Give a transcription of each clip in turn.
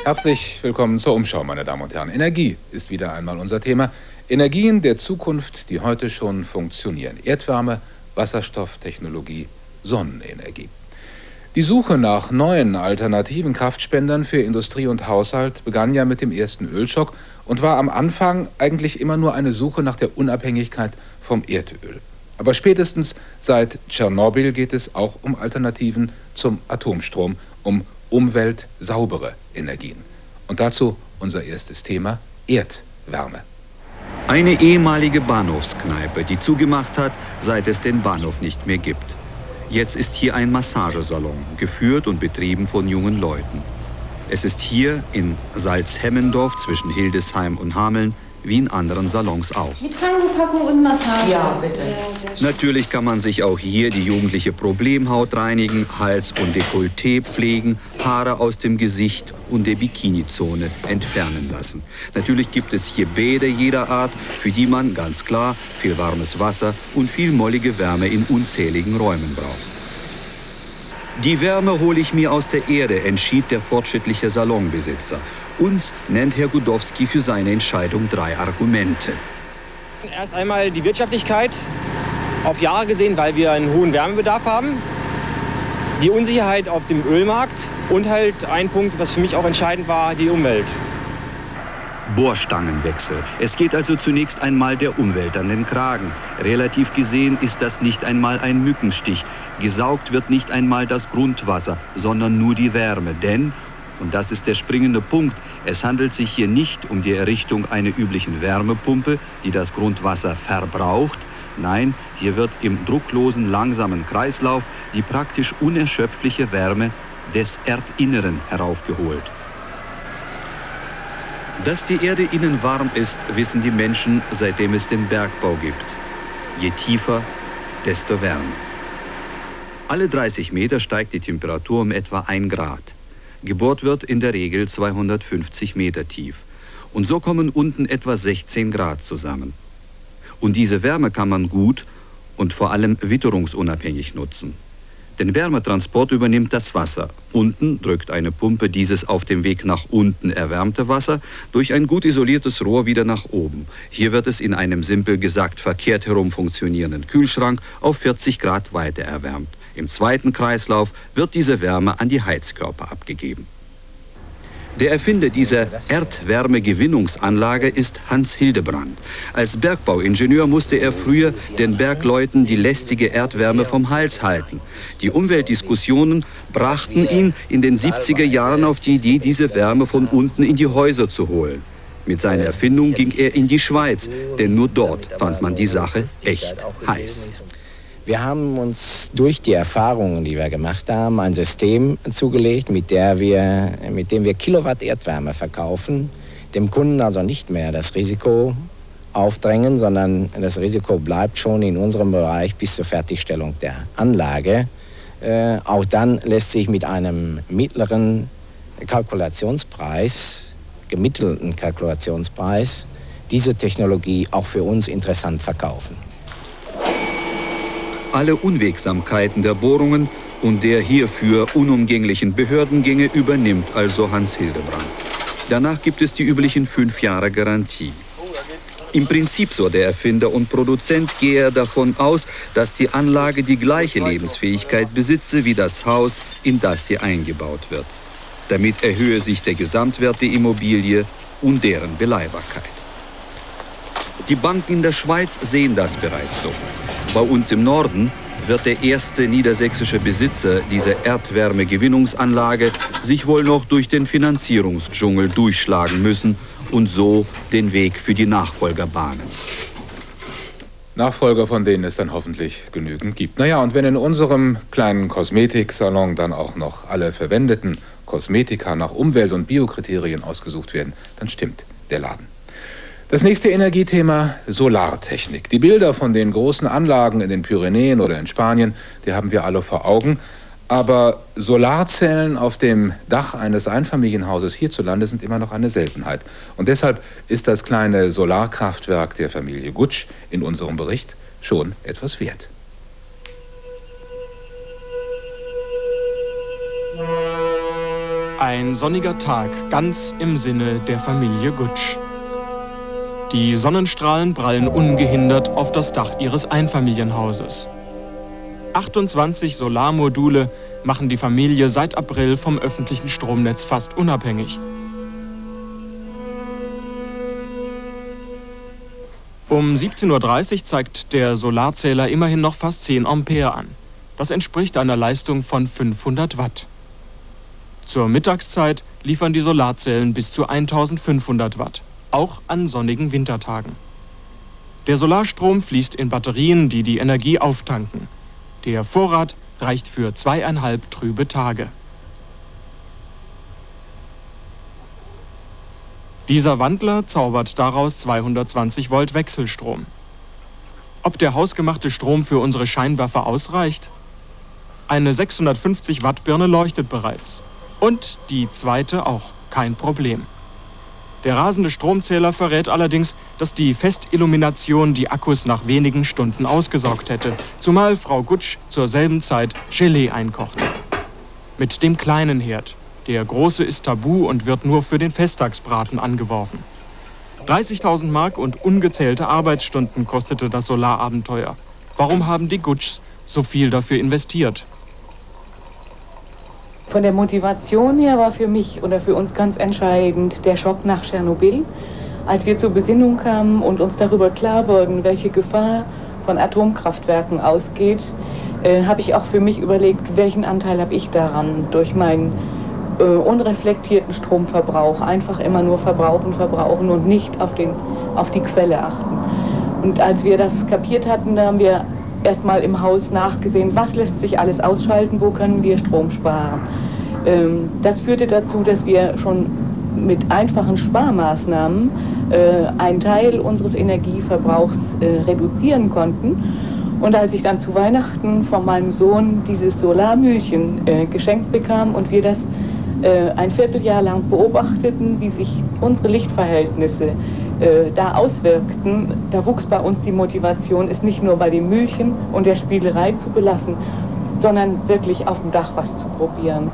Herzlich willkommen zur Umschau, meine Damen und Herren. Energie ist wieder einmal unser Thema. Energien der Zukunft, die heute schon funktionieren. Erdwärme, Wasserstofftechnologie, Sonnenenergie. Die Suche nach neuen alternativen Kraftspendern für Industrie und Haushalt begann ja mit dem ersten Ölschock und war am Anfang eigentlich immer nur eine Suche nach der Unabhängigkeit vom Erdöl. Aber spätestens seit Tschernobyl geht es auch um Alternativen zum Atomstrom, um umweltsaubere Energien. Und dazu unser erstes Thema: Erdwärme. Eine ehemalige Bahnhofskneipe, die zugemacht hat, seit es den Bahnhof nicht mehr gibt. Jetzt ist hier ein Massagesalon, geführt und betrieben von jungen Leuten. Es ist hier in Salzhemmendorf zwischen Hildesheim und Hameln wie in anderen Salons auch. Mit Krankenpackung und Massage. Ja, bitte. Natürlich kann man sich auch hier die jugendliche Problemhaut reinigen, Hals- und Dekolleté pflegen, Haare aus dem Gesicht und der Bikinizone entfernen lassen. Natürlich gibt es hier Bäder jeder Art, für die man ganz klar viel warmes Wasser und viel mollige Wärme in unzähligen Räumen braucht. Die Wärme hole ich mir aus der Erde, entschied der fortschrittliche Salonbesitzer. Uns nennt Herr Gudowski für seine Entscheidung 3 Argumente. Erst einmal die Wirtschaftlichkeit auf Jahre gesehen, weil wir einen hohen Wärmebedarf haben. Die Unsicherheit auf dem Ölmarkt und halt ein Punkt, was für mich auch entscheidend war, die Umwelt. Bohrstangenwechsel. Es geht also zunächst einmal der Umwelt an den Kragen. Relativ gesehen ist das nicht einmal ein Mückenstich. Gesaugt wird nicht einmal das Grundwasser, sondern nur die Wärme. Denn, und das ist der springende Punkt, es handelt sich hier nicht um die Errichtung einer üblichen Wärmepumpe, die das Grundwasser verbraucht. Nein, hier wird im drucklosen, langsamen Kreislauf die praktisch unerschöpfliche Wärme des Erdinneren heraufgeholt. Dass die Erde innen warm ist, wissen die Menschen, seitdem es den Bergbau gibt. Je tiefer, desto wärmer. Alle 30 Meter steigt die Temperatur um etwa 1 Grad. Gebohrt wird in der Regel 250 Meter tief. Und so kommen unten etwa 16 Grad zusammen. Und diese Wärme kann man gut und vor allem witterungsunabhängig nutzen. Den Wärmetransport übernimmt das Wasser. Unten drückt eine Pumpe dieses auf dem Weg nach unten erwärmte Wasser durch ein gut isoliertes Rohr wieder nach oben. Hier wird es in einem simpel gesagt verkehrt herum funktionierenden Kühlschrank auf 40 Grad weiter erwärmt. Im zweiten Kreislauf wird diese Wärme an die Heizkörper abgegeben. Der Erfinder dieser Erdwärmegewinnungsanlage ist Hans Hildebrand. Als Bergbauingenieur musste er früher den Bergleuten die lästige Erdwärme vom Hals halten. Die Umweltdiskussionen brachten ihn in den 70er Jahren auf die Idee, diese Wärme von unten in die Häuser zu holen. Mit seiner Erfindung ging er in die Schweiz, denn nur dort fand man die Sache echt heiß. Wir haben uns durch die Erfahrungen, die wir gemacht haben, ein System zugelegt, mit dem wir Kilowatt Erdwärme verkaufen, dem Kunden also nicht mehr das Risiko aufdrängen, sondern das Risiko bleibt schon in unserem Bereich bis zur Fertigstellung der Anlage. Auch dann lässt sich mit einem mittleren Kalkulationspreis, gemittelten Kalkulationspreis, diese Technologie auch für uns interessant verkaufen. Alle Unwegsamkeiten der Bohrungen und der hierfür unumgänglichen Behördengänge übernimmt also Hans Hildebrand. Danach gibt es die üblichen 5 Jahre Garantie. Im Prinzip, so der Erfinder und Produzent, gehe er davon aus, dass die Anlage die gleiche Lebensfähigkeit besitze wie das Haus, in das sie eingebaut wird. Damit erhöhe sich der Gesamtwert der Immobilie und deren Beleihbarkeit. Die Banken in der Schweiz sehen das bereits so. Bei uns im Norden wird der erste niedersächsische Besitzer dieser Erdwärmegewinnungsanlage sich wohl noch durch den Finanzierungsdschungel durchschlagen müssen und so den Weg für die Nachfolger bahnen. Nachfolger, von denen es dann hoffentlich genügend gibt. Naja, und wenn in unserem kleinen Kosmetiksalon dann auch noch alle verwendeten Kosmetika nach Umwelt- und Biokriterien ausgesucht werden, dann stimmt der Laden. Das nächste Energiethema: Solartechnik. Die Bilder von den großen Anlagen in den Pyrenäen oder in Spanien, die haben wir alle vor Augen. Aber Solarzellen auf dem Dach eines Einfamilienhauses hierzulande sind immer noch eine Seltenheit. Und deshalb ist das kleine Solarkraftwerk der Familie Gutsch in unserem Bericht schon etwas wert. Ein sonniger Tag, ganz im Sinne der Familie Gutsch. Die Sonnenstrahlen prallen ungehindert auf das Dach ihres Einfamilienhauses. 28 Solarmodule machen die Familie seit April vom öffentlichen Stromnetz fast unabhängig. Um 17:30 Uhr zeigt der Solarzähler immerhin noch fast 10 Ampere an. Das entspricht einer Leistung von 500 Watt. Zur Mittagszeit liefern die Solarzellen bis zu 1500 Watt, auch an sonnigen Wintertagen. Der Solarstrom fließt in Batterien, die die Energie auftanken. Der Vorrat reicht für 2,5 trübe Tage. Dieser Wandler zaubert daraus 220 Volt Wechselstrom. Ob der hausgemachte Strom für unsere Scheinwerfer ausreicht? Eine 650 Watt Birne leuchtet bereits. Und die zweite auch, kein Problem. Der rasende Stromzähler verrät allerdings, dass die Festillumination die Akkus nach wenigen Stunden ausgesaugt hätte, zumal Frau Gutsch zur selben Zeit Gelee einkochte. Mit dem kleinen Herd. Der große ist tabu und wird nur für den Festtagsbraten angeworfen. 30.000 Mark und ungezählte Arbeitsstunden kostete das Solarabenteuer. Warum haben die Gutschs so viel dafür investiert? Von der Motivation her war für mich oder für uns ganz entscheidend der Schock nach Tschernobyl. Als wir zur Besinnung kamen und uns darüber klar wurden, welche Gefahr von Atomkraftwerken ausgeht, habe ich auch für mich überlegt, welchen Anteil habe ich daran, durch meinen unreflektierten Stromverbrauch einfach immer nur verbrauchen und nicht auf die Quelle achten. Und als wir das kapiert hatten, da haben wir erstmal im Haus nachgesehen, was lässt sich alles ausschalten, wo können wir Strom sparen. Das führte dazu, dass wir schon mit einfachen Sparmaßnahmen einen Teil unseres Energieverbrauchs reduzieren konnten. Und als ich dann zu Weihnachten von meinem Sohn dieses Solarmühlchen geschenkt bekam und wir das ein Vierteljahr lang beobachteten, wie sich unsere Lichtverhältnisse da auswirkten, da wuchs bei uns die Motivation, es nicht nur bei dem Mühlchen und der Spielerei zu belassen, sondern wirklich auf dem Dach was zu probieren.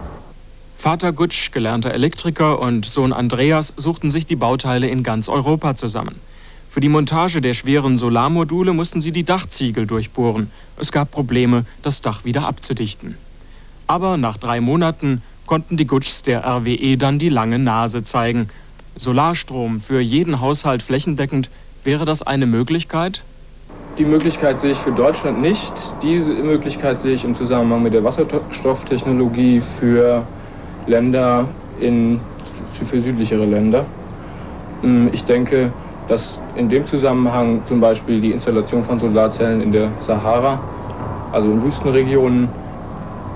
Vater Gutsch, gelernter Elektriker, und Sohn Andreas suchten sich die Bauteile in ganz Europa zusammen. Für die Montage der schweren Solarmodule mussten sie die Dachziegel durchbohren. Es gab Probleme, das Dach wieder abzudichten. Aber nach 3 Monaten konnten die Gutschs der RWE dann die lange Nase zeigen. Solarstrom für jeden Haushalt flächendeckend, wäre das eine Möglichkeit? Die Möglichkeit sehe ich für Deutschland nicht. Diese Möglichkeit sehe ich im Zusammenhang mit der Wasserstofftechnologie für Länder, für südlichere Länder. Ich denke, dass in dem Zusammenhang zum Beispiel die Installation von Solarzellen in der Sahara, also in Wüstenregionen,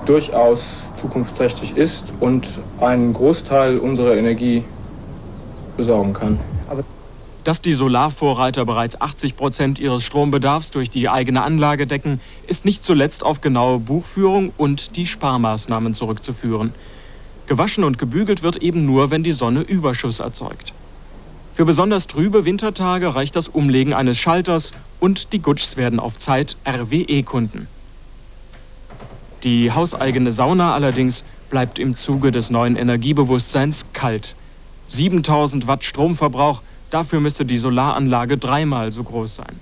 durchaus zukunftsträchtig ist und einen Großteil unserer Energie besorgen kann. Dass die Solarvorreiter bereits 80% ihres Strombedarfs durch die eigene Anlage decken, ist nicht zuletzt auf genaue Buchführung und die Sparmaßnahmen zurückzuführen. Gewaschen und gebügelt wird eben nur, wenn die Sonne Überschuss erzeugt. Für besonders trübe Wintertage reicht das Umlegen eines Schalters und die Gutschs werden auf Zeit RWE-Kunden. Die hauseigene Sauna allerdings bleibt im Zuge des neuen Energiebewusstseins kalt. 7000 Watt Stromverbrauch, dafür müsste die Solaranlage 3-mal so groß sein.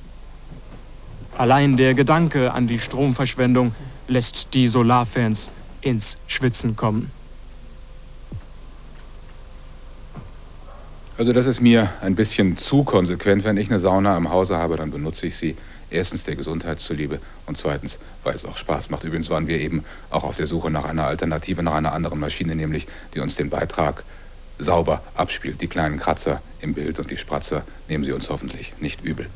Allein der Gedanke an die Stromverschwendung lässt die Solarfans ins Schwitzen kommen. Also das ist mir ein bisschen zu konsequent. Wenn ich eine Sauna im Hause habe, dann benutze ich sie erstens der Gesundheit zuliebe und zweitens, weil es auch Spaß macht. Übrigens waren wir eben auch auf der Suche nach einer Alternative, nach einer anderen Maschine, nämlich die uns den Beitrag sauber abspielt. Die kleinen Kratzer im Bild und die Spratzer nehmen Sie uns hoffentlich nicht übel.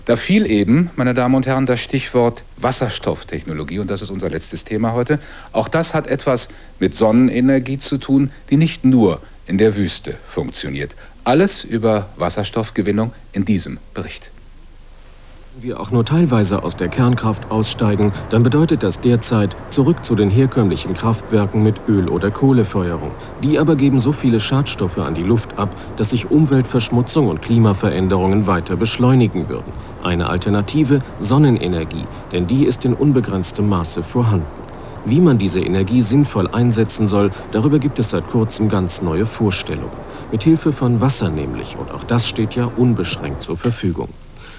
Da fiel eben, meine Damen und Herren, das Stichwort Wasserstofftechnologie und das ist unser letztes Thema heute. Auch das hat etwas mit Sonnenenergie zu tun, die nicht nur in der Wüste funktioniert. Alles über Wasserstoffgewinnung in diesem Bericht. Wenn wir auch nur teilweise aus der Kernkraft aussteigen, dann bedeutet das derzeit zurück zu den herkömmlichen Kraftwerken mit Öl- oder Kohlefeuerung. Die aber geben so viele Schadstoffe an die Luft ab, dass sich Umweltverschmutzung und Klimaveränderungen weiter beschleunigen würden. Eine Alternative: Sonnenenergie, denn die ist in unbegrenztem Maße vorhanden. Wie man diese Energie sinnvoll einsetzen soll, darüber gibt es seit kurzem ganz neue Vorstellungen. Mithilfe von Wasser nämlich, und auch das steht ja unbeschränkt zur Verfügung.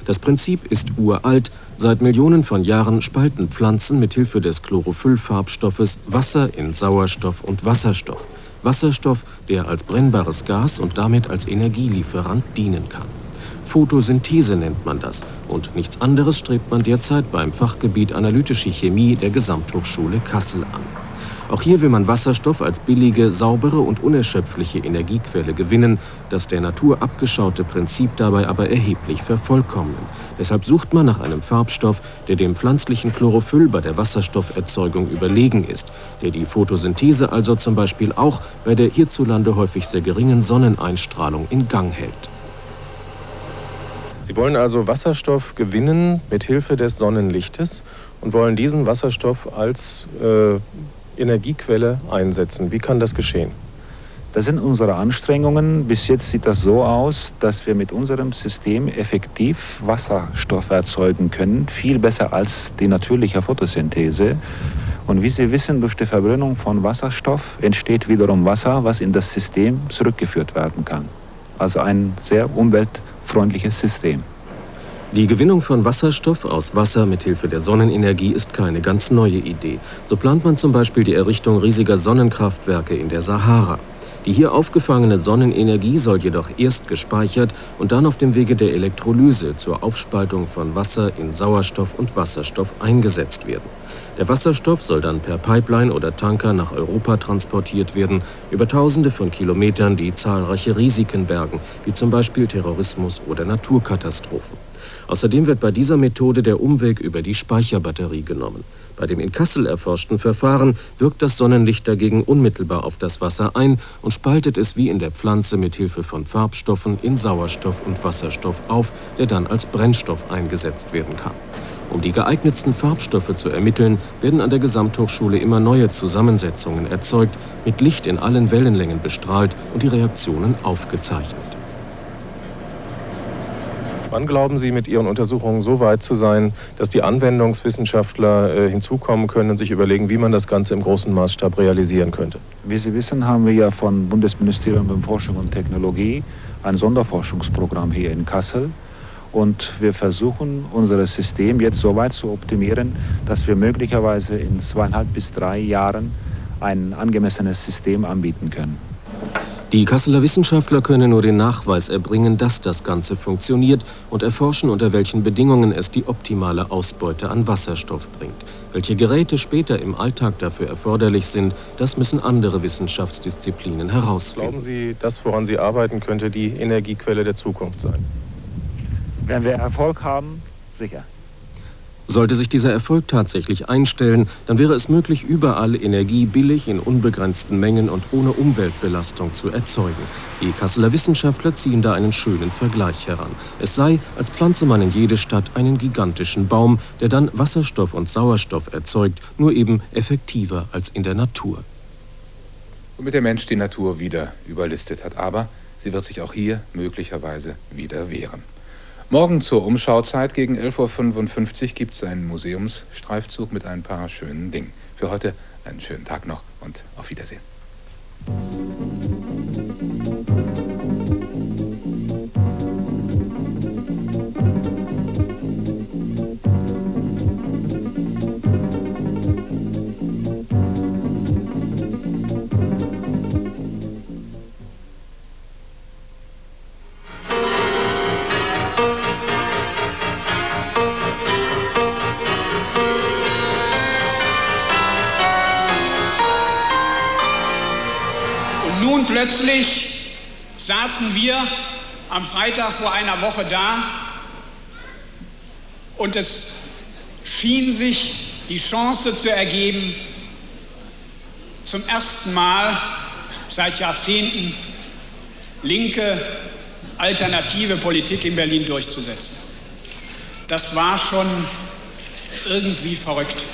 Das Prinzip ist uralt. Seit Millionen von Jahren spalten Pflanzen mithilfe des Chlorophyllfarbstoffes Wasser in Sauerstoff und Wasserstoff. Wasserstoff, der als brennbares Gas und damit als Energielieferant dienen kann. Photosynthese nennt man das, und nichts anderes strebt man derzeit beim Fachgebiet Analytische Chemie der Gesamthochschule Kassel an. Auch hier will man Wasserstoff als billige, saubere und unerschöpfliche Energiequelle gewinnen, das der Natur abgeschaute Prinzip dabei aber erheblich vervollkommnen. Deshalb sucht man nach einem Farbstoff, der dem pflanzlichen Chlorophyll bei der Wasserstofferzeugung überlegen ist, der die Photosynthese also zum Beispiel auch bei der hierzulande häufig sehr geringen Sonneneinstrahlung in Gang hält. Sie wollen also Wasserstoff gewinnen mit Hilfe des Sonnenlichtes und wollen diesen Wasserstoff als Energiequelle einsetzen. Wie kann das geschehen? Das sind unsere Anstrengungen. Bis jetzt sieht das so aus, dass wir mit unserem System effektiv Wasserstoff erzeugen können, viel besser als die natürliche Photosynthese. Und wie Sie wissen, durch die Verbrennung von Wasserstoff entsteht wiederum Wasser, was in das System zurückgeführt werden kann. Also ein sehr umweltfreundliches System. Die Gewinnung von Wasserstoff aus Wasser mit Hilfe der Sonnenenergie ist keine ganz neue Idee. So plant man zum Beispiel die Errichtung riesiger Sonnenkraftwerke in der Sahara. Die hier aufgefangene Sonnenenergie soll jedoch erst gespeichert und dann auf dem Wege der Elektrolyse zur Aufspaltung von Wasser in Sauerstoff und Wasserstoff eingesetzt werden. Der Wasserstoff soll dann per Pipeline oder Tanker nach Europa transportiert werden, über Tausende von Kilometern, die zahlreiche Risiken bergen, wie zum Beispiel Terrorismus oder Naturkatastrophen. Außerdem wird bei dieser Methode der Umweg über die Speicherbatterie genommen. Bei dem in Kassel erforschten Verfahren wirkt das Sonnenlicht dagegen unmittelbar auf das Wasser ein und spaltet es wie in der Pflanze mit Hilfe von Farbstoffen in Sauerstoff und Wasserstoff auf, der dann als Brennstoff eingesetzt werden kann. Um die geeignetsten Farbstoffe zu ermitteln, werden an der Gesamthochschule immer neue Zusammensetzungen erzeugt, mit Licht in allen Wellenlängen bestrahlt und die Reaktionen aufgezeichnet. Wann glauben Sie, mit Ihren Untersuchungen so weit zu sein, dass die Anwendungswissenschaftler hinzukommen können und sich überlegen, wie man das Ganze im großen Maßstab realisieren könnte? Wie Sie wissen, haben wir ja vom Bundesministerium für Forschung und Technologie ein Sonderforschungsprogramm hier in Kassel. Und wir versuchen, unser System jetzt so weit zu optimieren, dass wir möglicherweise in 2,5 bis 3 Jahren ein angemessenes System anbieten können. Die Kasseler Wissenschaftler können nur den Nachweis erbringen, dass das Ganze funktioniert und erforschen, unter welchen Bedingungen es die optimale Ausbeute an Wasserstoff bringt. Welche Geräte später im Alltag dafür erforderlich sind, das müssen andere Wissenschaftsdisziplinen herausfinden. Glauben Sie, das, woran Sie arbeiten, könnte die Energiequelle der Zukunft sein? Wenn wir Erfolg haben, sicher. Sollte sich dieser Erfolg tatsächlich einstellen, dann wäre es möglich, überall Energie billig in unbegrenzten Mengen und ohne Umweltbelastung zu erzeugen. Die Kasseler Wissenschaftler ziehen da einen schönen Vergleich heran. Es sei, als pflanze man in jede Stadt einen gigantischen Baum, der dann Wasserstoff und Sauerstoff erzeugt, nur eben effektiver als in der Natur. Womit der Mensch die Natur wieder überlistet hat, aber sie wird sich auch hier möglicherweise wieder wehren. Morgen zur Umschauzeit gegen 11:55 Uhr gibt es einen Museumsstreifzug mit ein paar schönen Dingen. Für heute einen schönen Tag noch und auf Wiedersehen. Plötzlich saßen wir am Freitag vor einer Woche da und es schien sich die Chance zu ergeben, zum ersten Mal seit Jahrzehnten linke, alternative Politik in Berlin durchzusetzen. Das war schon irgendwie verrückt.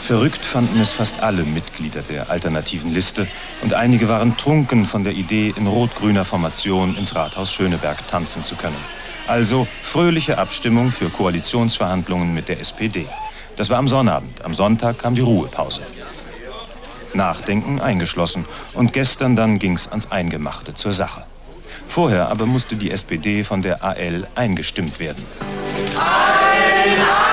Verrückt fanden es fast alle Mitglieder der alternativen Liste und einige waren trunken von der Idee, in rot-grüner Formation ins Rathaus Schöneberg tanzen zu können. Also fröhliche Abstimmung für Koalitionsverhandlungen mit der SPD. Das war am Sonnabend. Am Sonntag kam die Ruhepause. Nachdenken eingeschlossen. Und gestern dann ging's ans Eingemachte, zur Sache. Vorher aber musste die SPD von der AL eingestimmt werden. Einheit!